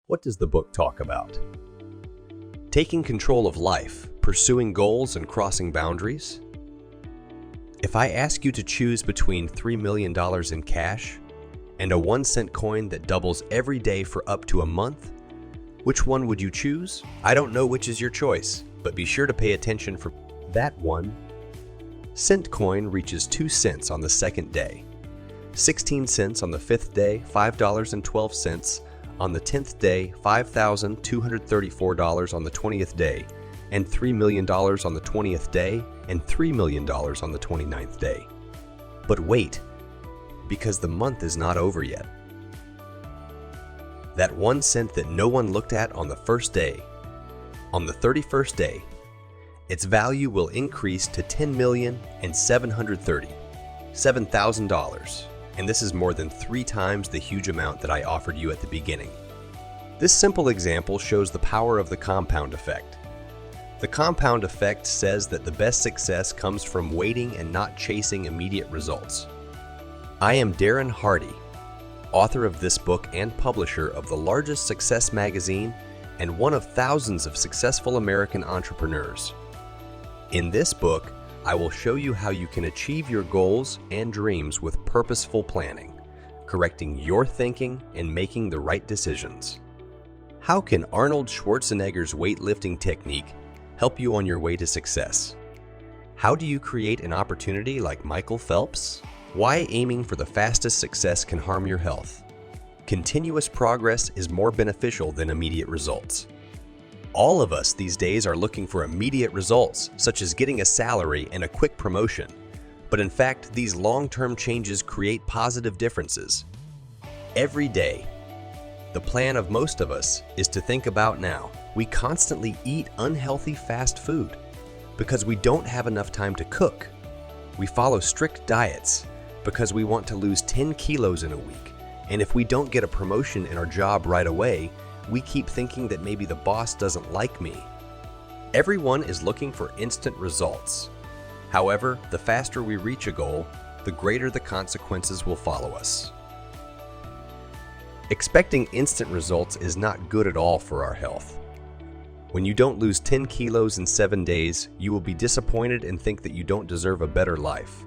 What does the book talk about? Taking control of life, pursuing goals, and crossing boundaries? If I ask you to choose between $3 million in cash and a 1-cent coin that doubles every day for up to a month, which one would you choose? I don't know which is your choice, but be sure to pay attention for that 1-cent coin reaches 2 cents on the second day, 16 cents on the 5th day, $5.12 on the 10th day, $5,234 on the 20th day, and $3 million on the 20th day, and $3 million on the 29th day. But wait, because the month is not over yet. That 1 cent that no one looked at on the first day, on the 31st day, its value will increase to $10,737,000, and this is more than 3 times the huge amount that I offered you at the beginning. This simple example shows the power of the compound effect. The compound effect says that the best success comes from waiting and not chasing immediate results. I am Darren Hardy, author of this book and publisher of the largest success magazine and one of thousands of successful American entrepreneurs. In this book, I will show you how you can achieve your goals and dreams with purposeful planning, correcting your thinking and making the right decisions. How can Arnold Schwarzenegger's weightlifting technique help you on your way to success? How do you create an opportunity like Michael Phelps? Why aiming for the fastest success can harm your health? Continuous progress is more beneficial than immediate results. All of us these days are looking for immediate results, such as getting a salary and a quick promotion. But in fact, these long-term changes create positive differences. Every day, the plan of most of us is to think about now. We constantly eat unhealthy fast food because we don't have enough time to cook. We follow strict diets because we want to lose 10 kilos in a week. And if we don't get a promotion in our job right away, we keep thinking that maybe the boss doesn't like me. Everyone is looking for instant results. However, the faster we reach a goal, the greater the consequences will follow us. Expecting instant results is not good at all for our health. When you don't lose 10 kilos in 7 days, you will be disappointed and think that you don't deserve a better life.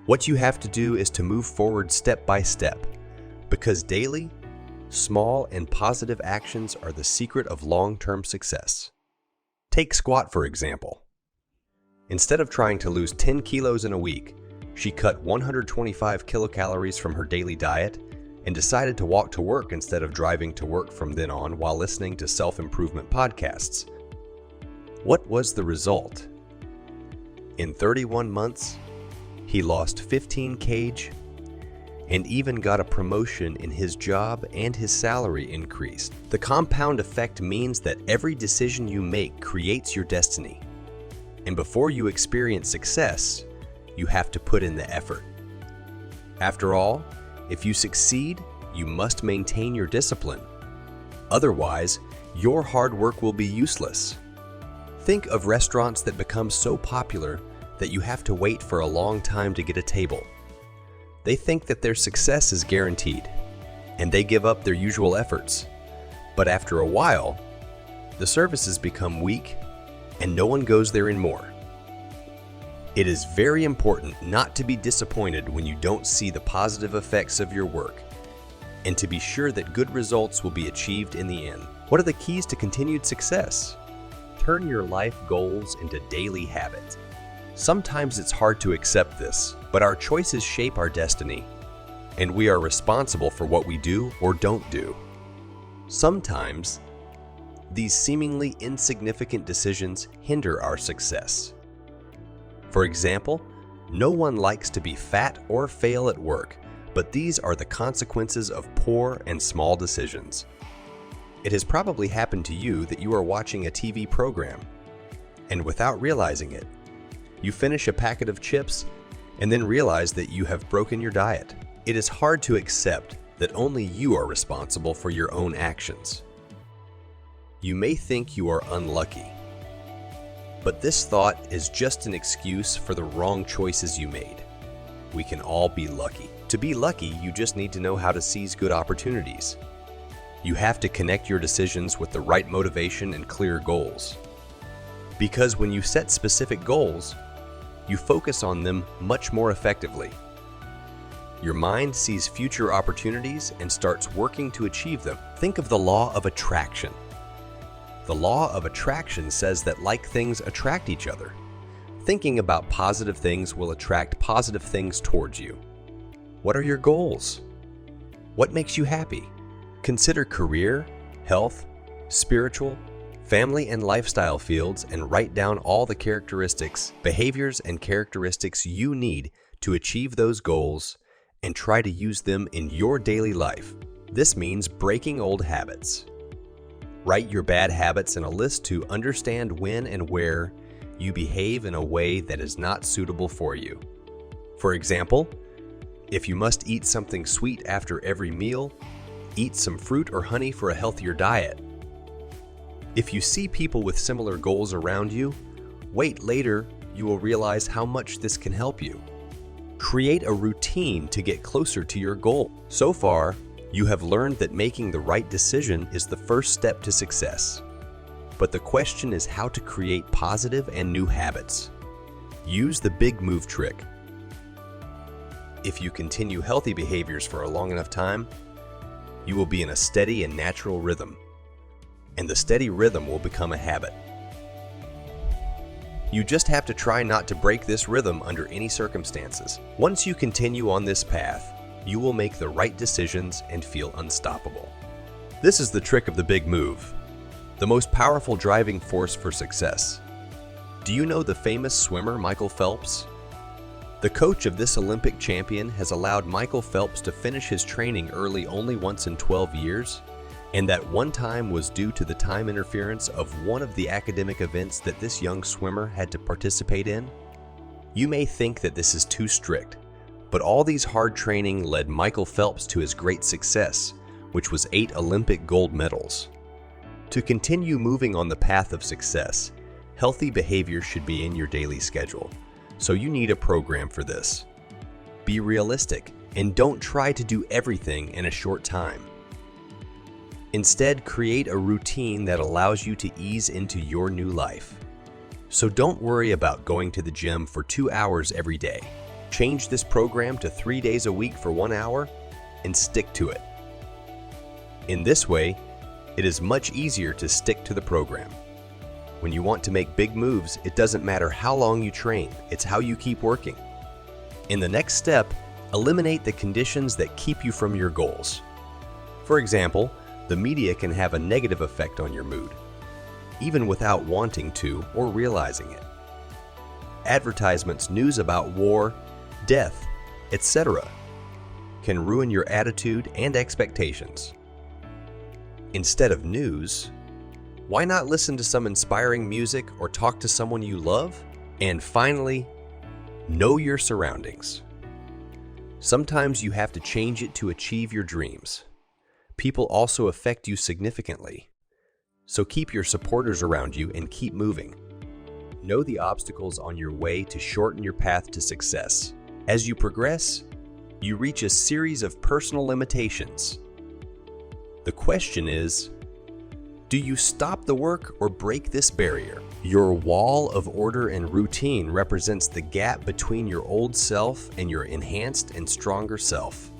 What you have to do is to move forward step by step, because daily, small and positive actions are the secret of long-term success. Take squat, for example. Instead of trying to lose 10 kilos in a week, she cut 125 kilocalories from her daily diet and decided to walk to work instead of driving to work from then on while listening to self-improvement podcasts. What was the result? In 31 months, he lost 15 kg and even got a promotion in his job, and his salary increased. The compound effect means that every decision you make creates your destiny. And before you experience success, you have to put in the effort. After all, if you succeed, you must maintain your discipline. Otherwise, your hard work will be useless. Think of restaurants that become so popular that you have to wait for a long time to get a table. They think that their success is guaranteed, and they give up their usual efforts. But after a while, the services become weak, and no one goes there anymore. It is very important not to be disappointed when you don't see the positive effects of your work, and to be sure that good results will be achieved in the end. What are the keys to continued success? Turn your life goals into daily habits. Sometimes it's hard to accept this, but our choices shape our destiny, and we are responsible for what we do or don't do. Sometimes, these seemingly insignificant decisions hinder our success. For example, no one likes to be fat or fail at work, but these are the consequences of poor and small decisions. It has probably happened to you that you are watching a TV program, and without realizing it, you finish a packet of chips and then realize that you have broken your diet. It is hard to accept that only you are responsible for your own actions. You may think you are unlucky, but this thought is just an excuse for the wrong choices you made. We can all be lucky. To be lucky, you just need to know how to seize good opportunities. You have to connect your decisions with the right motivation and clear goals. Because when you set specific goals, you focus on them much more effectively. Your mind sees future opportunities and starts working to achieve them. Think of the law of attraction. The law of attraction says that like things attract each other. Thinking about positive things will attract positive things towards you. What are your goals? What makes you happy? Consider career, health, spiritual, family and lifestyle fields and write down all the characteristics, behaviors, and characteristics you need to achieve those goals and try to use them in your daily life. This means breaking old habits. Write your bad habits in a list to understand when and where you behave in a way that is not suitable for you. For example, if you must eat something sweet after every meal, eat some fruit or honey for a healthier diet. If you see people with similar goals around you, wait later, you will realize how much this can help you. Create a routine to get closer to your goal. So far, you have learned that making the right decision is the first step to success. But the question is how to create positive and new habits. Use the big move trick. If you continue healthy behaviors for a long enough time, you will be in a steady and natural rhythm. And the steady rhythm will become a habit. You just have to try not to break this rhythm under any circumstances. Once you continue on this path, you will make the right decisions and feel unstoppable. This is the trick of the big move, the most powerful driving force for success. Do you know the famous swimmer Michael Phelps? The coach of this Olympic champion has allowed Michael Phelps to finish his training early only once in 12 years, and that one time was due to the time interference of one of the academic events that this young swimmer had to participate in. You may think that this is too strict, but all these hard training led Michael Phelps to his great success, which was 8 Olympic gold medals. To continue moving on the path of success, healthy behavior should be in your daily schedule, so you need a program for this. Be realistic and don't try to do everything in a short time. Instead, create a routine that allows you to ease into your new life. So don't worry about going to the gym for 2 hours every day. Change this program to 3 days a week for 1 hour and stick to it. In this way, it is much easier to stick to the program. When you want to make big moves, it doesn't matter how long you train, it's how you keep working. In the next step, eliminate the conditions that keep you from your goals. For example, the media can have a negative effect on your mood, even without wanting to or realizing it. Advertisements, news about war, death, etc. can ruin your attitude and expectations. Instead of news, why not listen to some inspiring music or talk to someone you love? And finally, know your surroundings. Sometimes you have to change it to achieve your dreams. People also affect you significantly. So keep your supporters around you and keep moving. Know the obstacles on your way to shorten your path to success. As you progress, you reach a series of personal limitations. The question is, do you stop the work or break this barrier? Your wall of order and routine represents the gap between your old self and your enhanced and stronger self.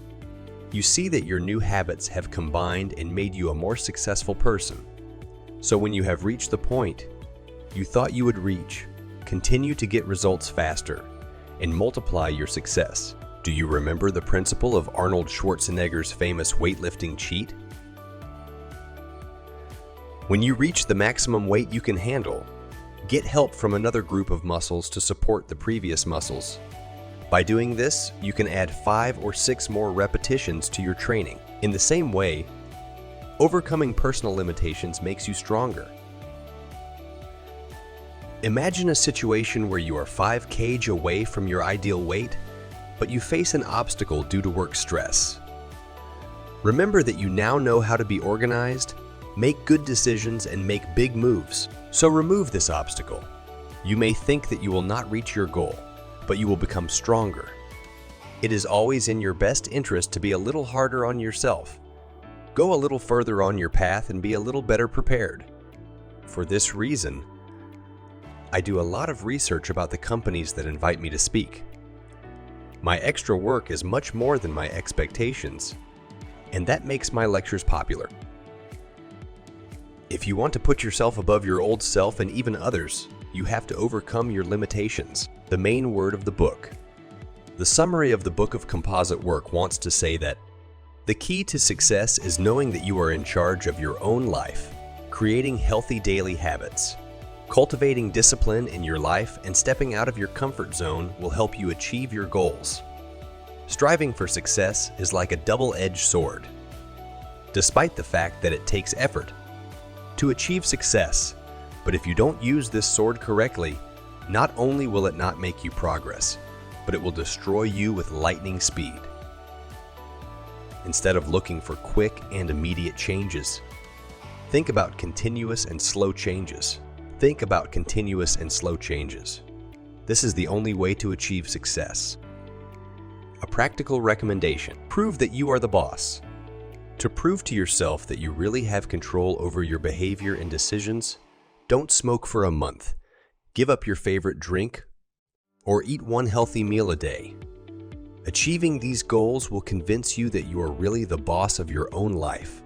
You see that your new habits have combined and made you a more successful person. So when you have reached the point you thought you would reach, continue to get results faster and multiply your success. Do you remember the principle of Arnold Schwarzenegger's famous weightlifting cheat? When you reach the maximum weight you can handle, get help from another group of muscles to support the previous muscles. By doing this, you can add 5 or 6 more repetitions to your training. In the same way, overcoming personal limitations makes you stronger. Imagine a situation where you are 5 kg away from your ideal weight, but you face an obstacle due to work stress. Remember that you now know how to be organized, make good decisions, and make big moves. So remove this obstacle. You may think that you will not reach your goal, but you will become stronger. It is always in your best interest to be a little harder on yourself. Go a little further on your path and be a little better prepared. For this reason, I do a lot of research about the companies that invite me to speak. My extra work is much more than my expectations, and that makes my lectures popular. If you want to put yourself above your old self and even others, you have to overcome your limitations, the main word of the book. The summary of the Book of Composite Work wants to say that the key to success is knowing that you are in charge of your own life, creating healthy daily habits. Cultivating discipline in your life and stepping out of your comfort zone will help you achieve your goals. Striving for success is like a double-edged sword. Despite the fact that it takes effort to achieve success, but if you don't use this sword correctly, not only will it not make you progress, but it will destroy you with lightning speed. Instead of looking for quick and immediate changes, think about continuous and slow changes. Think about continuous and slow changes. This is the only way to achieve success. A practical recommendation: prove that you are the boss. To prove to yourself that you really have control over your behavior and decisions, don't smoke for a month, give up your favorite drink, or eat one healthy meal a day. Achieving these goals will convince you that you are really the boss of your own life.